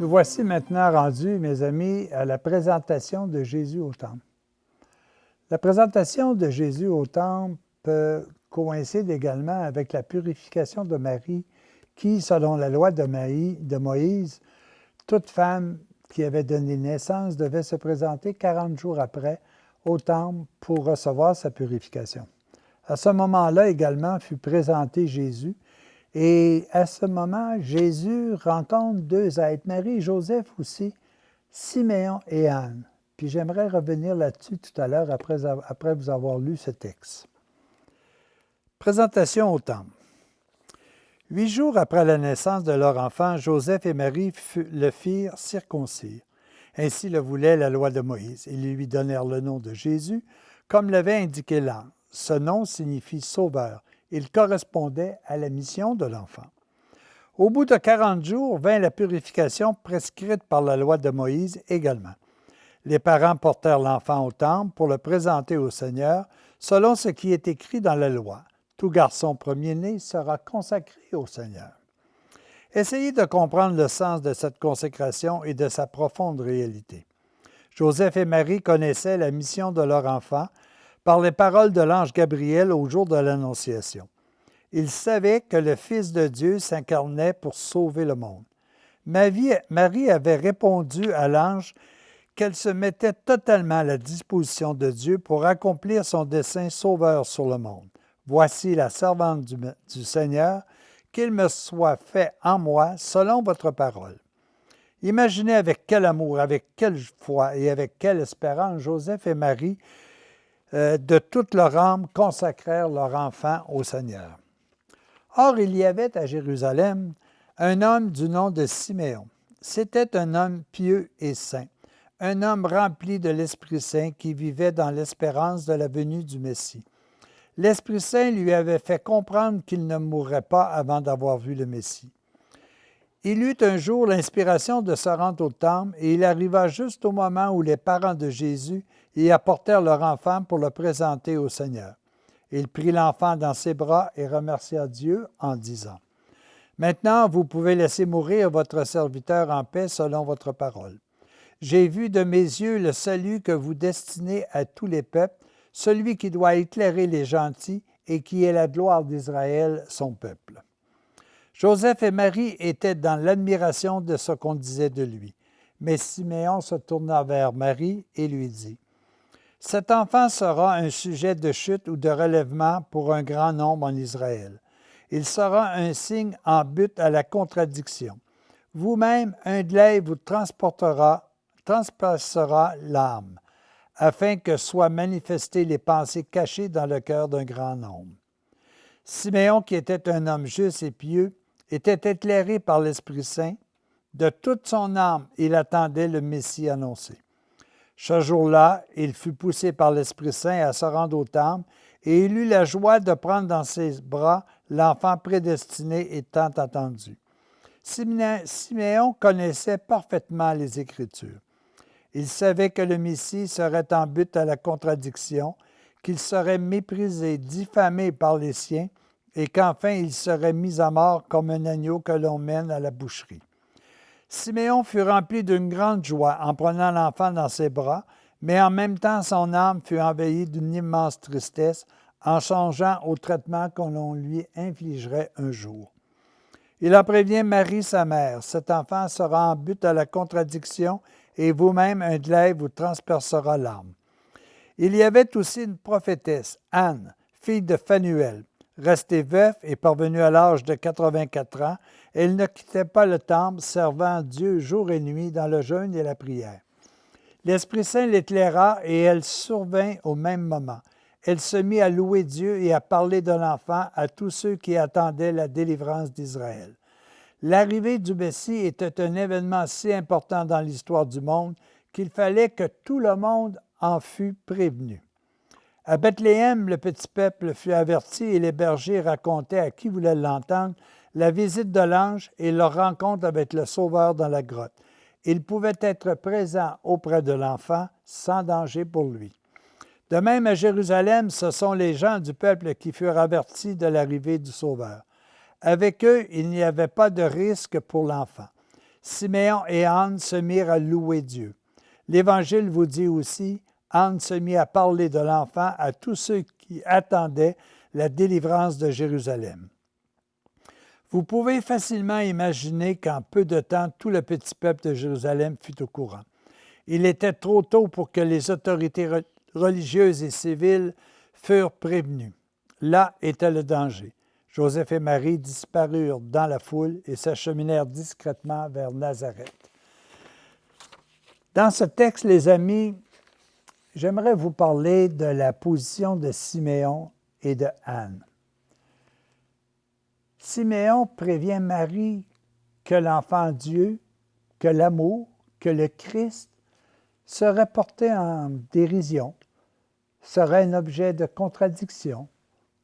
Nous voici maintenant rendus, mes amis, à la présentation de Jésus au Temple. La présentation de Jésus au Temple coïncide également avec la purification de Marie, qui, selon la loi de Moïse, toute femme qui avait donné naissance devait se présenter 40 jours après au Temple pour recevoir sa purification. À ce moment-là également fut présenté Jésus. Et à ce moment, Jésus rencontre deux êtres, Marie et Joseph aussi, Siméon et Anne. Puis j'aimerais revenir là-dessus tout à l'heure après vous avoir lu ce texte. Présentation au Temple. 8 jours après la naissance de leur enfant, Joseph et Marie le firent circoncire. Ainsi le voulait la loi de Moïse. Ils lui donnèrent le nom de Jésus, comme l'avait indiqué l'ange. Ce nom signifie sauveur. Il correspondait à la mission de l'enfant. Au bout de 40 jours vint la purification prescrite par la loi de Moïse également. Les parents portèrent l'enfant au temple pour le présenter au Seigneur, selon ce qui est écrit dans la loi. Tout garçon premier-né sera consacré au Seigneur. Essayez de comprendre le sens de cette consécration et de sa profonde réalité. Joseph et Marie connaissaient la mission de leur enfant par les paroles de l'ange Gabriel au jour de l'Annonciation. Ils savaient que le Fils de Dieu s'incarnait pour sauver le monde. Marie avait répondu à l'ange qu'elle se mettait totalement à la disposition de Dieu pour accomplir son dessein sauveur sur le monde. « Voici la servante du Seigneur, qu'il me soit fait en moi selon votre parole. » Imaginez avec quel amour, avec quelle foi et avec quelle espérance Joseph et Marie de toute leur âme, consacrèrent leur enfant au Seigneur. Or, il y avait à Jérusalem un homme du nom de Siméon. C'était un homme pieux et saint, un homme rempli de l'Esprit Saint qui vivait dans l'espérance de la venue du Messie. L'Esprit Saint lui avait fait comprendre qu'il ne mourrait pas avant d'avoir vu le Messie. Il eut un jour l'inspiration de se rendre au temple et il arriva juste au moment où les parents de Jésus y apportèrent leur enfant pour le présenter au Seigneur. Il prit l'enfant dans ses bras et remercia Dieu en disant, « Maintenant, vous pouvez laisser mourir votre serviteur en paix selon votre parole. J'ai vu de mes yeux le salut que vous destinez à tous les peuples, celui qui doit éclairer les gentils et qui est la gloire d'Israël, son peuple. » Joseph et Marie étaient dans l'admiration de ce qu'on disait de lui. Mais Siméon se tourna vers Marie et lui dit, « Cet enfant sera un sujet de chute ou de relèvement pour un grand nombre en Israël. Il sera un signe en but à la contradiction. Vous-même, un glaive vous transpercera l'âme, afin que soient manifestées les pensées cachées dans le cœur d'un grand nombre. » Siméon, qui était un homme juste et pieux, était éclairé par l'Esprit Saint. De toute son âme, il attendait le Messie annoncé. Ce jour-là, il fut poussé par l'Esprit Saint à se rendre au temple et il eut la joie de prendre dans ses bras l'enfant prédestiné et tant attendu. Siméon connaissait parfaitement les Écritures. Il savait que le Messie serait en but à la contradiction, qu'il serait méprisé, diffamé par les siens, et qu'enfin il serait mis à mort comme un agneau que l'on mène à la boucherie. Siméon fut rempli d'une grande joie en prenant l'enfant dans ses bras, mais en même temps son âme fut envahie d'une immense tristesse en songeant au traitement qu'on lui infligerait un jour. Il en prévient Marie, sa mère. « Cet enfant sera en but à la contradiction, et vous-même un glaive vous transpercera l'âme. » Il y avait aussi une prophétesse, Anne, fille de Phanuel. Restée veuve et parvenue à l'âge de 84 ans, elle ne quittait pas le temple, servant Dieu jour et nuit dans le jeûne et la prière. L'Esprit Saint l'éclaira et elle survint au même moment. Elle se mit à louer Dieu et à parler de l'enfant à tous ceux qui attendaient la délivrance d'Israël. L'arrivée du Messie était un événement si important dans l'histoire du monde qu'il fallait que tout le monde en fût prévenu. À Bethléem, le petit peuple fut averti et les bergers racontaient à qui voulait l'entendre la visite de l'ange et leur rencontre avec le Sauveur dans la grotte. Ils pouvaient être présents auprès de l'enfant sans danger pour lui. De même, à Jérusalem, ce sont les gens du peuple qui furent avertis de l'arrivée du Sauveur. Avec eux, il n'y avait pas de risque pour l'enfant. Siméon et Anne se mirent à louer Dieu. L'Évangile vous dit aussi, Anne se mit à parler de l'enfant à tous ceux qui attendaient la délivrance de Jérusalem. Vous pouvez facilement imaginer qu'en peu de temps, tout le petit peuple de Jérusalem fut au courant. Il était trop tôt pour que les autorités religieuses et civiles furent prévenues. Là était le danger. Joseph et Marie disparurent dans la foule et s'acheminèrent discrètement vers Nazareth. Dans ce texte, les amis, j'aimerais vous parler de la position de Siméon et de Anne. Siméon prévient Marie que l'enfant Dieu, que l'amour, que le Christ serait porté en dérision, serait un objet de contradiction,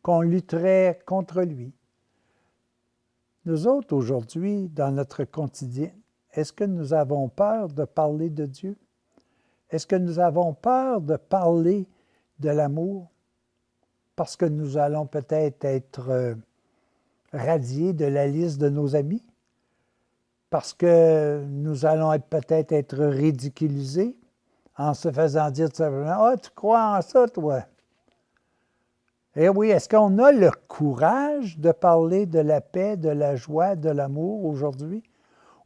qu'on lutterait contre lui. Nous autres, aujourd'hui, dans notre quotidien, est-ce que nous avons peur de parler de Dieu? Est-ce que nous avons peur de parler de l'amour? Parce que nous allons peut-être être radiés de la liste de nos amis? Parce que nous allons peut-être être ridiculisés en se faisant dire tout simplement « Ah, tu crois en ça, toi? » Eh oui, est-ce qu'on a le courage de parler de la paix, de la joie, de l'amour aujourd'hui?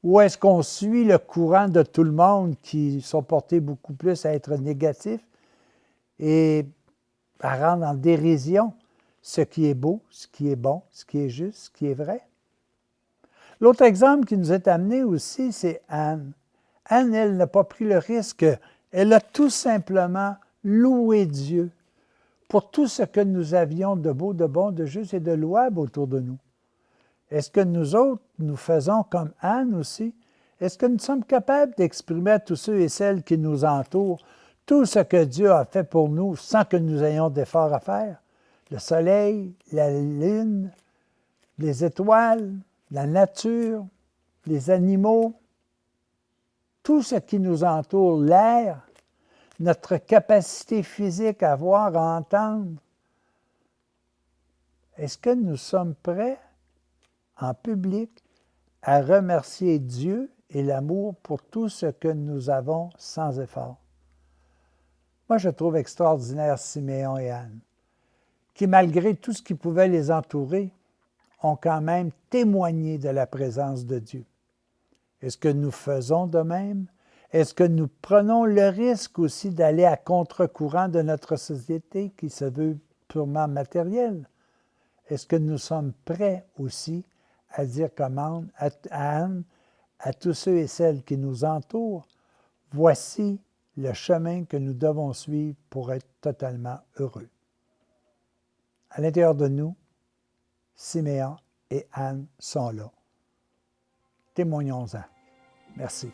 Ou est-ce qu'on suit le courant de tout le monde qui sont portés beaucoup plus à être négatifs et à rendre en dérision ce qui est beau, ce qui est bon, ce qui est juste, ce qui est vrai? L'autre exemple qui nous est amené aussi, c'est Anne. Anne, elle n'a pas pris le risque. Elle a tout simplement loué Dieu pour tout ce que nous avions de beau, de bon, de juste et de louable autour de nous. Est-ce que nous autres, nous faisons comme Anne aussi? Est-ce que nous sommes capables d'exprimer à tous ceux et celles qui nous entourent tout ce que Dieu a fait pour nous sans que nous ayons d'efforts à faire? Le soleil, la lune, les étoiles, la nature, les animaux, tout ce qui nous entoure, l'air, notre capacité physique à voir, à entendre. Est-ce que nous sommes prêts, en public, à remercier Dieu et l'amour pour tout ce que nous avons sans effort? Moi, je trouve extraordinaire Siméon et Anne, qui, malgré tout ce qui pouvait les entourer, ont quand même témoigné de la présence de Dieu. Est-ce que nous faisons de même? Est-ce que nous prenons le risque aussi d'aller à contre-courant de notre société qui se veut purement matérielle? Est-ce que nous sommes prêts aussi à dire comme Anne, à tous ceux et celles qui nous entourent, voici le chemin que nous devons suivre pour être totalement heureux. À l'intérieur de nous, Siméon et Anne sont là. Témoignons-en. Merci.